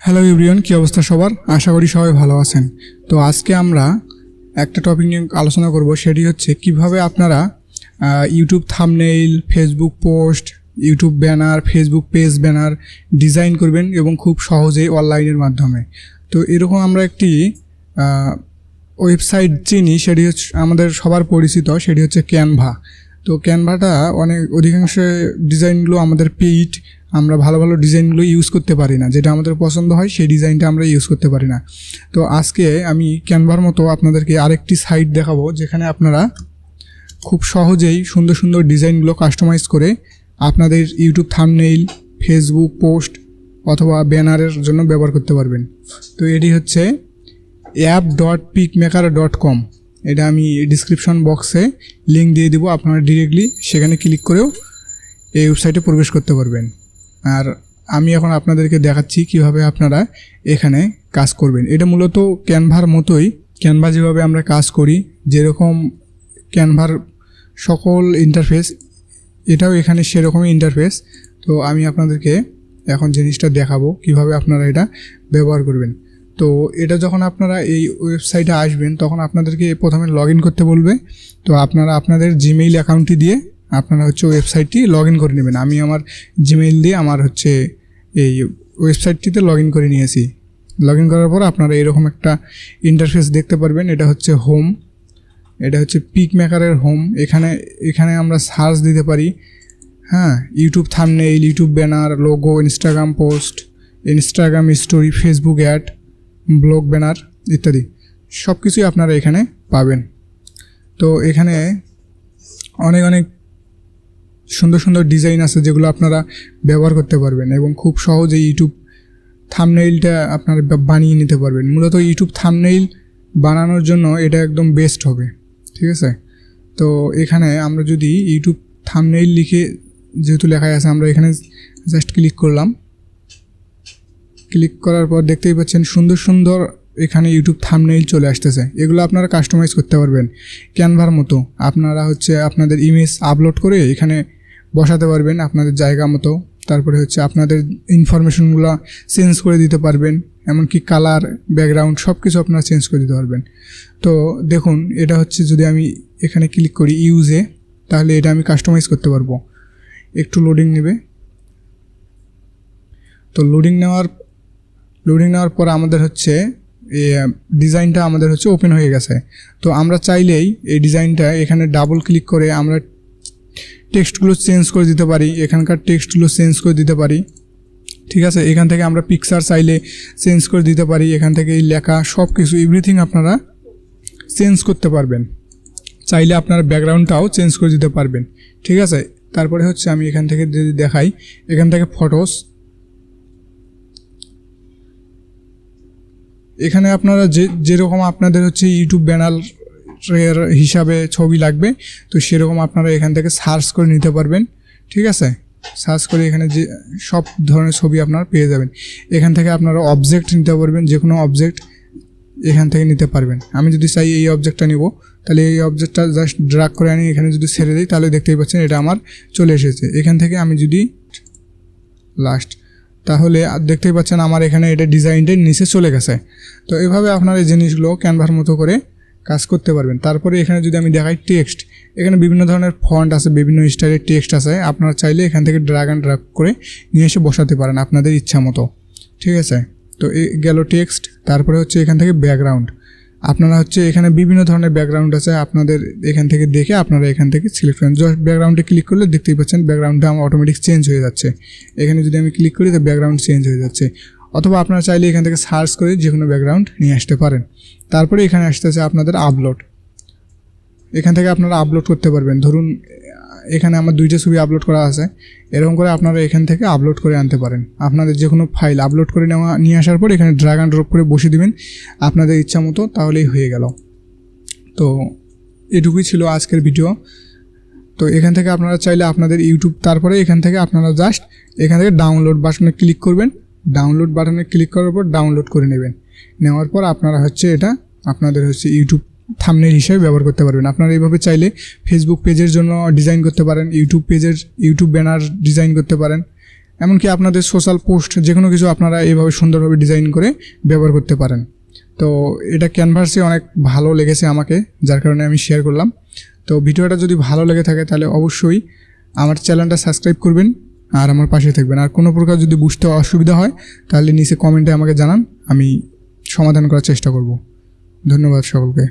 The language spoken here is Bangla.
হ্যালো এভরিওয়ান, কী অবস্থা সবার? আশা করি সবাই ভালো আছেন। তো আজকে আমরা একটা টপিক নিয়ে আলোচনা করব, সেটি হচ্ছে কিভাবে আপনারা YouTube thumbnail, Facebook post, YouTube banner, Facebook page banner design করবেন এবং খুব সহজেই অনলাইনের মাধ্যমে। তো এরকম আমরা একটি ওয়েবসাইট চিনি, সেটি হচ্ছে আমাদের সবার পরিচিত, সেটি হচ্ছে ক্যানভা। তো ক্যানভাটা অধিকাংশ ডিজাইনগুলো আমাদের পেইড, আমরা ভালো ভালো ডিজাইনগুলো ইউজ করতে পারি না, যেটা আমাদের পছন্দ হয় সেই ডিজাইনটা আমরা ইউজ করতে পারি না। তো আজকে আমি ক্যানভার মতো আপনাদেরকে আরেকটি সাইট দেখাবো, যেখানে আপনারা খুব সহজেই সুন্দর সুন্দর ডিজাইনগুলো কাস্টমাইজ করে আপনাদের ইউটিউব থাম্বনেইল, ফেসবুক পোস্ট অথবা ব্যানারের জন্য ব্যবহার করতে পারবেন। তো এটি হচ্ছে app.picmaker.com। এটা আমি ডিসক্রিপশন বক্সে লিঙ্ক দিয়ে দিব, আপনারা ডিরেক্টলি সেখানে ক্লিক করেও এই ওয়েবসাইটে প্রবেশ করতে পারবেন। আর আমি এখন আপনাদেরকে দেখাচ্ছি কিভাবে আপনারা এখানে কাজ করবেন। এটা মূলত ক্যানভার মতোই, ক্যানভা যেভাবে আমরা কাজ করি, যেরকম ক্যানভার সকল ইন্টারফেস, এটাও এখানে সেরকমই ইন্টারফেস। তো আমি আপনাদেরকে এখন জিনিসটা দেখাবো কিভাবে আপনারা এটা ব্যবহার করবেন। তো এটা যখন আপনারা এই ওয়েবসাইটে আসবেন, তখন আপনাদেরকে প্রথমে লগ ইন করতে বলবে। তো আপনারা আপনাদের জিমেইল অ্যাকাউন্টটি দিয়ে আপনারা ওয়েবসাইটটি লগ ইন করে নেবেন। আমি আমার জিমেইল দিয়ে আমার এই ওয়েবসাইটটিতে লগ ইন করে নিয়েছি। লগ ইন করার পর আপনারা এরকম একটা ইন্টারফেস দেখতে পারবেন। এটা হচ্ছে হোম, এটা হচ্ছে পিকমেকারের হোম। এখানে আমরা সার্চ দিতে পারি, হ্যাঁ, YouTube thumbnail, YouTube banner, logo, Instagram post, Instagram story, Facebook ad, blog banner ইত্যাদি সব কিছুই আপনারা এখানে পাবেন। তো এখানে অনেক অনেক সুন্দর সুন্দর ডিজাইন আছে, যেগুলো আপনারা ব্যবহার করতে পারবেন এবং খুব সহজে ইউটিউব থাম্বনেইলটা আপনারা বানিয়ে নিতে পারবেন। মূলত ইউটিউব থাম্বনেইল বানানোর জন্য এটা একদম বেস্ট হবে, ঠিক আছে? তো এখানে আমরা যদি ইউটিউব থাম্বনেইল লিখে, যেহেতু লেখাই আছে, আমরা এখানে জাস্ট ক্লিক করলাম। ক্লিক করার পর দেখতেই পাচ্ছেন সুন্দর সুন্দর এখানে ইউটিউব থাম্বনেইল চলে আসতেছে। এগুলো আপনারা কাস্টমাইজ করতে পারবেন ক্যানভার মতো। আপনারা আপনাদের ইমেজ আপলোড করে এখানে বসাতে পারবেন আপনাদের জায়গা মতো। তারপরে আপনাদের ইনফরমেশনগুলো চেঞ্জ করে দিতে পারবেন, এমনকি কালার, ব্যাকগ্রাউন্ড সব কিছু আপনারা চেঞ্জ করে দিতে পারবেন। তো দেখুন, এটা যদি আমি এখানে ক্লিক করি ইউজে, তাহলে এটা আমি কাস্টমাইজ করতে পারবো। একটু লোডিং নেবে। তো লোডিং নেওয়ার পর আমাদের ডিজাইনটা আমাদের ওপেন হয়ে গেছে। তো আমরা চাইলেই এই ডিজাইনটা এখানে ডাবল ক্লিক করে আমরা টেক্সটগুলো চেঞ্জ করে দিতে পারি, এখানকার টেক্সটগুলো চেঞ্জ করে দিতে পারি, ঠিক আছে? এখান থেকে আমরা পিকচার চাইলে চেঞ্জ করে দিতে পারি, এখান থেকে এই লেখা সব কিছু এভরিথিং আপনারা চেঞ্জ করতে পারবেন। চাইলে আপনার ব্যাকগ্রাউন্ডটাও চেঞ্জ করে দিতে পারবেন, ঠিক আছে? তারপরে আমি এখান থেকে যদি দেখাই, এখান থেকে ফটোস, এখানে আপনারা যেরকম আপনাদের ইউটিউব ব্যানারের হিসাবে ছবি লাগবে, তো সেরকম আপনারা এখান থেকে সার্চ করে নিতে পারবেন, ঠিক আছে? সার্চ করে এখানে যে সব ধরনের ছবি আপনারা পেয়ে যাবেন। এখান থেকে আপনারা অবজেক্ট নিতে পারবেন, যে কোনো অবজেক্ট এখান থেকে নিতে পারবেন। আমি যদি চাই এই অবজেক্টটা নিব, তাহলে এই অবজেক্টটা জাস্ট ড্র্যাগ করে আনি, এখানে যদি ছেড়ে দিই, তাহলে দেখতেই পাচ্ছেন এটা আমার চলে এসেছে। এখান থেকে আমি যদি তাহলে দেখতেই পাচ্ছেন আমার এখানে এটা ডিজাইনটা নিচে চলে গেছে। তো এভাবে আপনারা এই জিনিসগুলো ক্যানভার মতো করে কাজ করতে পারবেন। তারপরে এখানে যদি আমি দেখাই টেক্সট, এখানে বিভিন্ন ধরনের ফন্ট আছে, বিভিন্ন স্টাইলের টেক্সট আছে। আপনারা চাইলে এখান থেকে ড্র্যাগ অ্যান্ড ড্রপ করে নিয়ে এসে বসাতে পারেন আপনাদের ইচ্ছা মতো, ঠিক আছে? তো এই গেল টেক্সট। তারপরে এখান থেকে ব্যাকগ্রাউন্ড, আপনারা এখানে বিভিন্ন ধরনের ব্যাকগ্রাউন্ড আছে, আপনাদের এখান থেকে দেখে আপনারা এখান থেকে সিলেক্ট করেন। জাস্ট ব্যাকগ্রাউন্ডে ক্লিক করলে দেখতেই পাচ্ছেন ব্যাকগ্রাউন্ডটা আমার অটোমেটিক চেঞ্জ হয়ে যাচ্ছে। এখানে যদি আমি ক্লিক করি, তো ব্যাকগ্রাউন্ড চেঞ্জ হয়ে যাচ্ছে। অথবা আপনারা চাইলে এখান থেকে সার্চ করে যে কোনো ব্যাকগ্রাউন্ড নিয়ে আসতে পারেন। তারপরে এখানে আসতেছে আপনাদের আপলোড, এখান থেকে আপনারা আপলোড করতে পারবেন। ধরুন এখানে আমার 2টা ছবি আপলোড করা আছে, এরকম করে আপনারা এখান থেকে আপলোড করে আনতে পারেন। আপনাদের যে কোনো ফাইল আপলোড করে নিয়ে আসার পর এখানে ড্র্যাগ অ্যান্ড ড্রপ করে বসিয়ে দেবেন আপনাদের ইচ্ছা মতো, তাহলেই হয়ে গেল। তো এটুকুই ছিল আজকের ভিডিও। তো এখান থেকে আপনারা চাইলে আপনাদের ইউটিউব, তারপরে এখান থেকে আপনারা জাস্ট এখান থেকে ডাউনলোড বাটনে ক্লিক করবেন। ডাউনলোড বাটনে ক্লিক করার পর ডাউনলোড করে নেওয়ার পর আপনারা এটা আপনাদের ইউটিউব থাম্বনেইল হিসেবে ব্যবহার করতে পারবেন। আপনারা এইভাবে চাইলে ফেসবুক পেজের জন্য ডিজাইন করতে পারেন, ইউটিউব ব্যানার ডিজাইন করতে পারেন, এমনকি আপনাদের সোশ্যাল পোস্ট যে কোনো কিছু আপনারা এইভাবে সুন্দরভাবে ডিজাইন করে ব্যবহার করতে পারেন। তো এটা ক্যানভাসে অনেক ভালো লেগেছে আমাকে, যার কারণে আমি শেয়ার করলাম। তো ভিডিওটা যদি ভালো লেগে থাকে তাহলে অবশ্যই আমার চ্যানেলটা সাবস্ক্রাইব করবেন আর আমার পাশে থাকবেন। আর কোনো প্রকার যদি বুঝতে অসুবিধা হয় তাহলে নিচে কমেন্টে আমাকে জানান, আমি সমাধান করার চেষ্টা করব। ধন্যবাদ সকলকে।